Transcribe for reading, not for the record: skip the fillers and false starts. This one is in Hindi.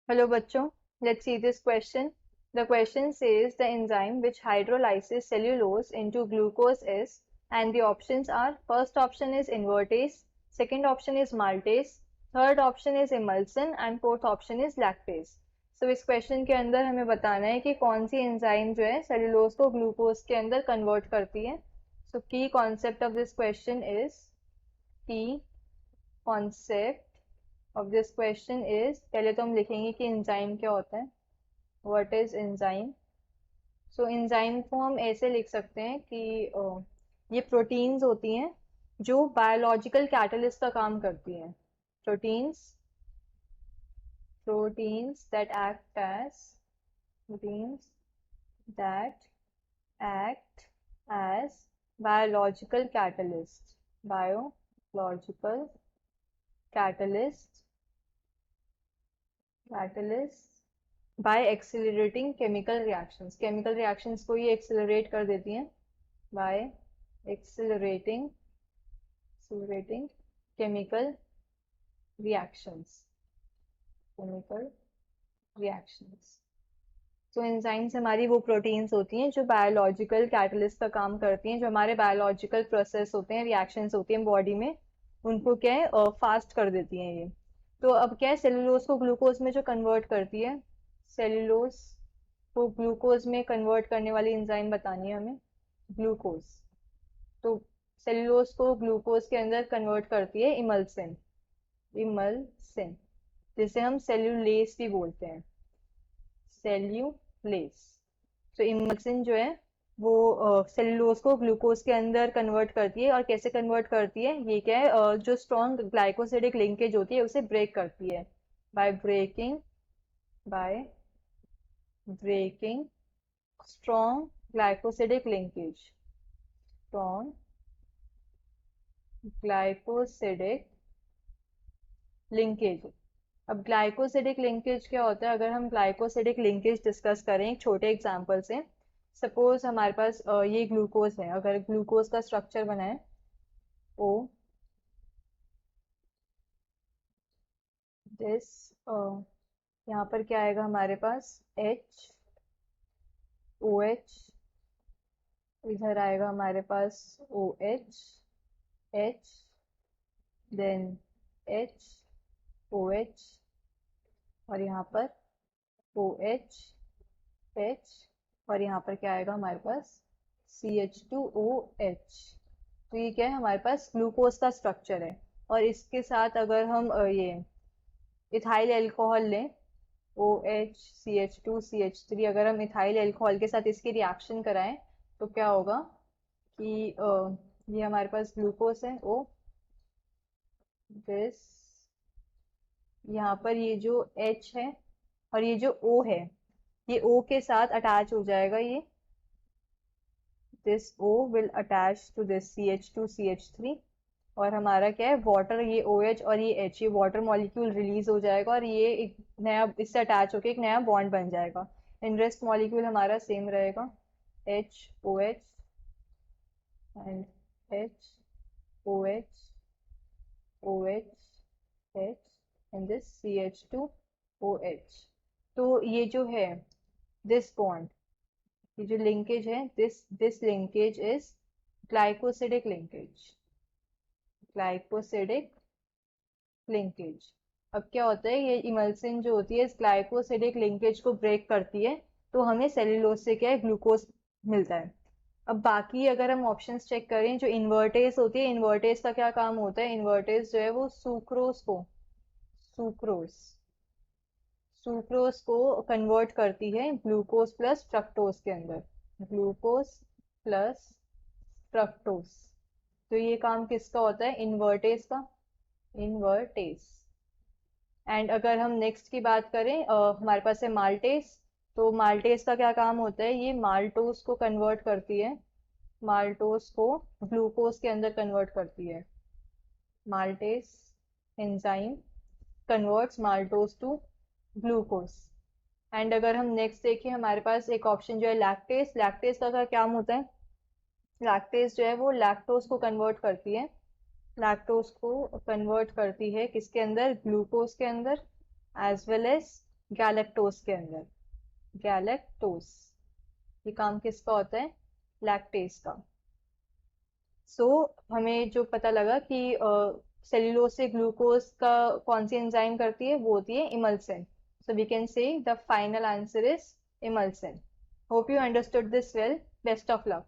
Hello bachcho, let's see this question. The question says the enzyme which hydrolyzes cellulose into glucose is, and the options are, first option is invertase, second option is maltase, third option is emulsin and fourth option is lactase. So इस क्वेश्चन के अंदर हमें बताना है कि कौन सी एंजाइम जो है सेलुलोज को ग्लूकोज के अंदर कन्वर्ट करती है. So key concept of this question is, key concept of this question is, पहले तो हम लिखेंगे कि एंजाइम क्या होता है. What is enzyme. So enzyme को हम ऐसे लिख सकते हैं कि ये प्रोटीन्स होती हैं जो बायोलॉजिकल कैटलिस्ट का काम करती हैं. Proteins proteins that act as proteins that act as biological catalyst biological catalyst by accelerating chemical reactions. Chemical reactions को ये एक्सिलरेट कर देती हैं बाय एक्सिलरेटिंग केमिकल रिएक्शंस. तो एंजाइम्स हमारी वो प्रोटीन्स होती हैं जो बायोलॉजिकल कैटलिस्ट का काम करती हैं, जो हमारे बायोलॉजिकल प्रोसेस होते हैं, रिएक्शंस होती हैं बॉडी में, उनको क्या है फास्ट कर देती हैं ये. तो अब क्या है, सेलुलोज को ग्लूकोज में जो कन्वर्ट करती है, सेलुलोज को ग्लूकोज में कन्वर्ट करने वाली एंजाइम बतानी है हमें, ग्लूकोज. तो सेलुलोज को ग्लूकोज के अंदर कन्वर्ट करती है इमल्सिन जिसे हम सेल्यूलेस भी बोलते हैं, सेल्यूलेस. तो इमल्सिन जो है वो सेलुलोज को ग्लूकोज के अंदर कन्वर्ट करती है. और कैसे कन्वर्ट करती है, ये क्या है, जो स्ट्रॉन्ग ग्लाइकोसिडिक लिंकेज होती है उसे ब्रेक करती है by breaking strong glycosidic linkage. अब ग्लाइकोसिडिक लिंकेज क्या होता है, अगर हम ग्लाइकोसिडिक लिंकेज डिस्कस करें एक छोटे एग्जांपल से. सपोज हमारे पास ये ग्लूकोज है. अगर ग्लूकोज का स्ट्रक्चर बना है ओ दिस, यहाँ पर क्या आएगा हमारे पास, H OH, इधर आएगा हमारे पास OH H, then H OH, और यहाँ पर OH H, और यहाँ पर क्या आएगा हमारे पास CH2OH. तो ये क्या है, हमारे पास ग्लूकोज का स्ट्रक्चर है. और इसके साथ अगर हम ये इथाइल अल्कोहल लें, OH CH2 CH3, अगर हम इथाइल अल्कोहल के साथ इसकी रिएक्शन कराएं तो क्या होगा कि ये हमारे पास ग्लूकोज है O, दिस, यहाँ पर ये जो H है और ये जो O है, ये O के साथ अटैच हो जाएगा. ये this O will attach to this CH2 CH3, और हमारा क्या है, वाटर, ये OH और ये H, ये वाटर मॉलिक्यूल रिलीज हो जाएगा और ये एक नया, इससे अटैच होकर एक नया बॉन्ड बन जाएगा. इन रेस्ट मॉलिक्यूल हमारा सेम रहेगा, HOH and HOH and this CH2OH. तो ये जो है दिस बॉन्ड, ये जो लिंकेज है, this linkage is glycosidic linkage. अब क्या होता है, ये इमल्सिन जो होती है इस ग्लाइकोसिडिक लिंकेज को ब्रेक करती है, तो हमें सेल्यूलोज से क्या है, ग्लूकोज मिलता है. अब बाकी अगर हम ऑप्शंस चेक करें, जो इन्वर्टेज होती है, इन्वर्टेज का क्या काम होता है, इन्वर्टेज जो है वो सुक्रोज को कन्वर्ट करती है ग्लूकोज प्लस फ्रक्टोज के अंदर, ग्लूकोज प्लस फ्रक्टोज. तो ये काम किसका होता है, इन्वर्टेज का, इन्वर्टेज. एंड अगर हम नेक्स्ट की बात करें, हमारे पास है माल्टेज. तो माल्टेज का क्या काम होता है, ये माल्टोज को कन्वर्ट करती है, माल्टोज को ग्लूकोज के अंदर कन्वर्ट करती है. Maltase enzyme converts maltose to glucose. And अगर हम नेक्स्ट देखें, हमारे पास एक ऑप्शन जो है लैक्टेज. लैक्टेज का क्या काम होता है, लैक्टेज जो है वो लैक्टोज को कन्वर्ट करती है, किसके अंदर, ग्लूकोज के अंदर, एज वेल एज गैलेक्टोज के अंदर, गैलेक्टोज, ये काम किसका होता है, लैक्टेज का। सो हमें जो पता लगा कि सेल्यूलोज से ग्लूकोज का कौन सी एंजाइम करती है, वो होती है emulsion. So we can say the final answer is emulsion. Hope you understood this well. Best of luck.